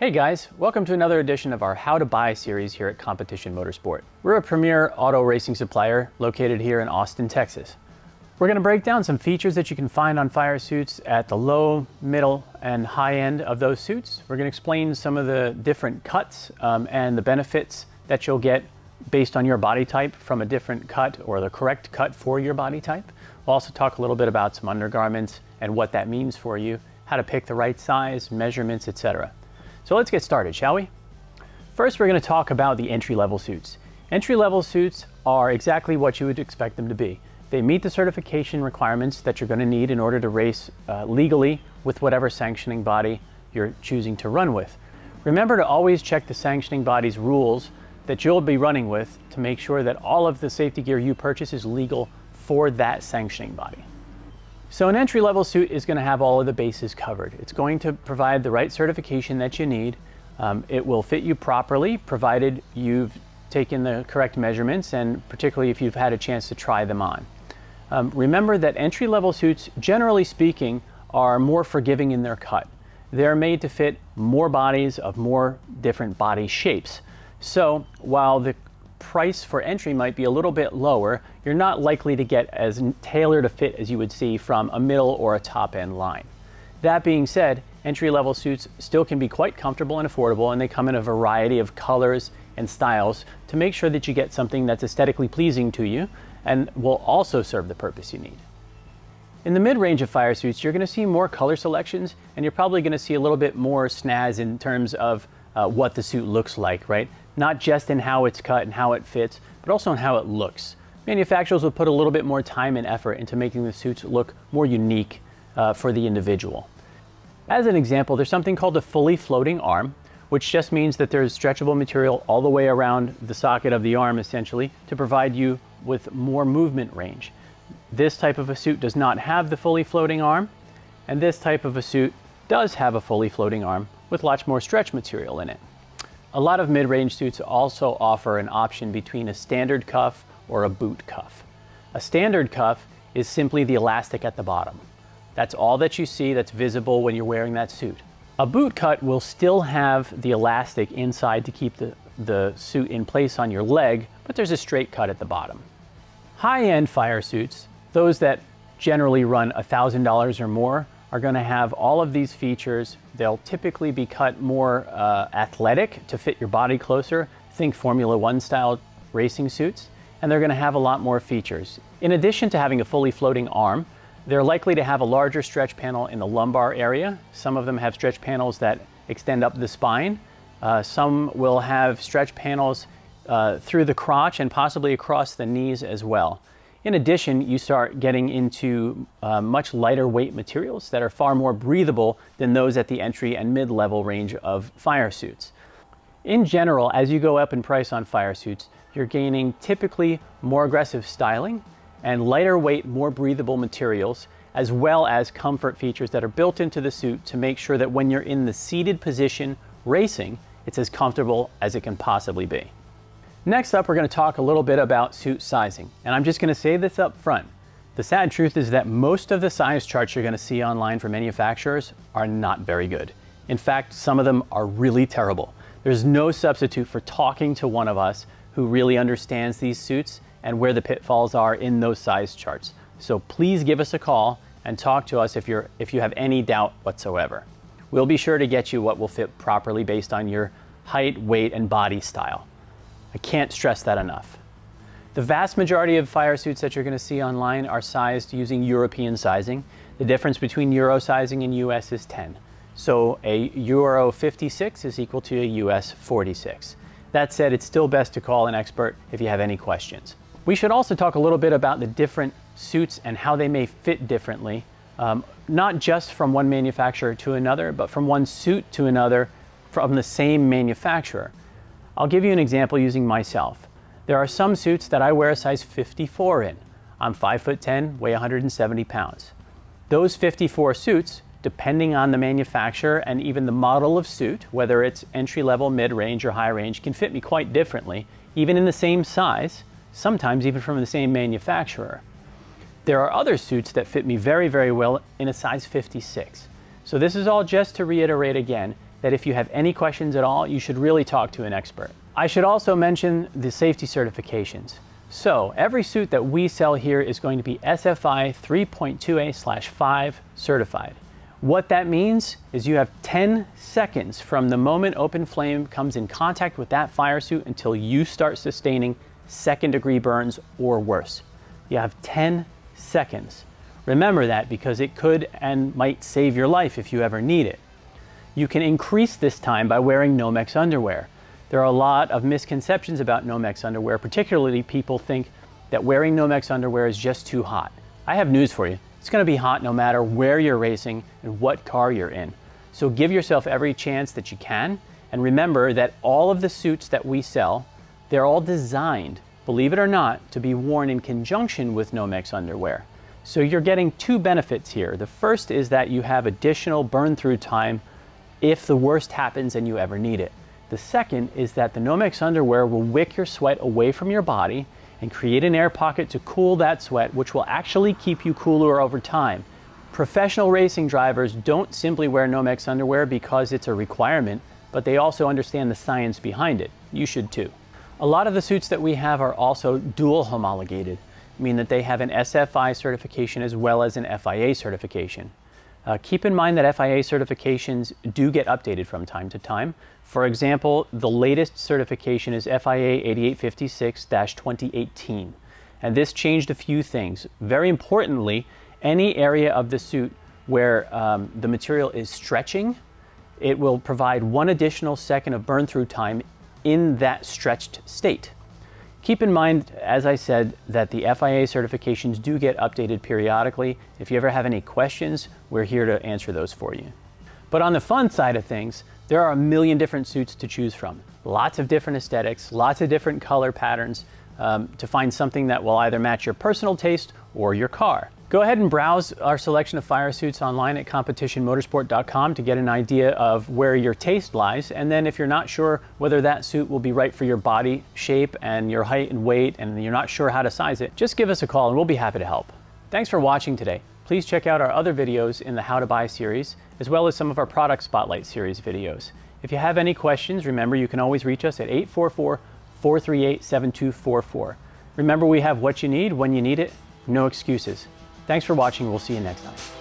Hey guys, welcome to another edition of our How to Buy series here at Competition Motorsport. We're a premier auto racing supplier located here in Austin, Texas. We're going to break down some features that you can find on fire suits at the low, middle, and high end of those suits. We're going to explain some of the different cuts and the benefits that you'll get based on your body type from a different cut or the correct cut for your body type. We'll also talk a little bit about some undergarments and what that means for you, how to pick the right size, measurements, etc. So let's get started, shall we? First, we're going to talk about the entry-level suits. Entry-level suits are exactly what you would expect them to be. They meet the certification requirements that you're going to need in order to race legally with whatever sanctioning body you're choosing to run with. Remember to always check the sanctioning body's rules that you'll be running with to make sure that all of the safety gear you purchase is legal for that sanctioning body. So an entry-level suit is going to have all of the bases covered. It's going to provide the right certification that you need. It will fit you properly, provided you've taken the correct measurements, and particularly if you've had a chance to try them on. Remember that entry-level suits, generally speaking, are more forgiving in their cut. They're made to fit more bodies of more different body shapes. So while the price for entry might be a little bit lower, you're not likely to get as tailored a fit as you would see from a middle or a top end line. That being said, entry-level suits still can be quite comfortable and affordable, and they come in a variety of colors and styles to make sure that you get something that's aesthetically pleasing to you and will also serve the purpose you need. In the mid-range of fire suits, you're going to see more color selections, and you're probably going to see a little bit more snazz in terms of what the suit looks like, right? Not just in how it's cut and how it fits, but also in how it looks. Manufacturers will put a little bit more time and effort into making the suits look more unique for the individual. As an example, there's something called a fully floating arm, which just means that there's stretchable material all the way around the socket of the arm, essentially, to provide you with more movement range. This type of a suit does not have the fully floating arm, and this type of a suit does have a fully floating arm with lots more stretch material in it. A lot of mid-range suits also offer an option between a standard cuff or a boot cuff. A standard cuff is simply the elastic at the bottom. That's all that you see that's visible when you're wearing that suit. A boot cut will still have the elastic inside to keep the suit in place on your leg, but there's a straight cut at the bottom. High-end fire suits, those that generally run $1,000 or more, are going to have all of these features. They'll typically be cut more athletic to fit your body closer. Think Formula One style racing suits, and they're going to have a lot more features. In addition to having a fully floating arm, they're likely to have a larger stretch panel in the lumbar area. Some of them have stretch panels that extend up the spine. Some will have stretch panels through the crotch and possibly across the knees as well. In addition, you start getting into much lighter weight materials that are far more breathable than those at the entry and mid-level range of fire suits. In general, as you go up in price on fire suits, you're gaining typically more aggressive styling and lighter weight, more breathable materials, as well as comfort features that are built into the suit to make sure that when you're in the seated position racing, it's as comfortable as it can possibly be. Next up, we're going to talk a little bit about suit sizing, and I'm just going to say this up front. The sad truth is that most of the size charts you're going to see online for manufacturers are not very good. In fact, some of them are really terrible. There's no substitute for talking to one of us who really understands these suits and where the pitfalls are in those size charts. So please give us a call and talk to us if you have any doubt whatsoever. We'll be sure to get you what will fit properly based on your height, weight, and body style. I can't stress that enough. The vast majority of fire suits that you're going to see online are sized using European sizing. The difference between Euro sizing and US is 10. So a Euro 56 is equal to a US 46. That said, it's still best to call an expert if you have any questions. We should also talk a little bit about the different suits and how they may fit differently, not just from one manufacturer to another, but from one suit to another from the same manufacturer. I'll give you an example using myself. There are some suits that I wear a size 54 in. I'm 5'10", weigh 170 pounds. Those 54 suits, depending on the manufacturer and even the model of suit, whether it's entry-level, mid-range, or high-range, can fit me quite differently, even in the same size, sometimes even from the same manufacturer. There are other suits that fit me very, very well in a size 56. So this is all just to reiterate again that if you have any questions at all, you should really talk to an expert. I should also mention the safety certifications. So every suit that we sell here is going to be SFI 3.2A/5 certified. What that means is you have 10 seconds from the moment open flame comes in contact with that fire suit until you start sustaining second-degree burns or worse. You have 10 seconds. Remember that because it could and might save your life if you ever need it. You can increase this time by wearing Nomex underwear. There are a lot of misconceptions about Nomex underwear, particularly people think that wearing Nomex underwear is just too hot. I have news for you. It's going to be hot no matter where you're racing and what car you're in. So give yourself every chance that you can, and remember that all of the suits that we sell, they're all designed, believe it or not, to be worn in conjunction with Nomex underwear. So you're getting two benefits here. The first is that you have additional burn-through time if the worst happens and you ever need it. The second is that the Nomex underwear will wick your sweat away from your body and create an air pocket to cool that sweat, which will actually keep you cooler over time. Professional racing drivers don't simply wear Nomex underwear because it's a requirement, but they also understand the science behind it. You should too. A lot of the suits that we have are also dual homologated, meaning that they have an SFI certification as well as an FIA certification. Keep in mind that FIA certifications do get updated from time to time. For example, the latest certification is FIA 8856-2018. And this changed a few things. Very importantly, any area of the suit where the material is stretching, it will provide 1 additional second of burn-through time in that stretched state. Keep in mind, as I said, that the FIA certifications do get updated periodically. If you ever have any questions, we're here to answer those for you. But on the fun side of things, there are a million different suits to choose from. Lots of different aesthetics, lots of different color patterns to find something that will either match your personal taste or your car. Go ahead and browse our selection of fire suits online at competitionmotorsport.com to get an idea of where your taste lies. And then if you're not sure whether that suit will be right for your body shape and your height and weight, and you're not sure how to size it, just give us a call and we'll be happy to help. Thanks for watching today. Please check out our other videos in the How to Buy series, as well as some of our Product Spotlight series videos. If you have any questions, remember you can always reach us at 844-438-7244. Remember, we have what you need when you need it, no excuses. Thanks for watching. We'll see you next time.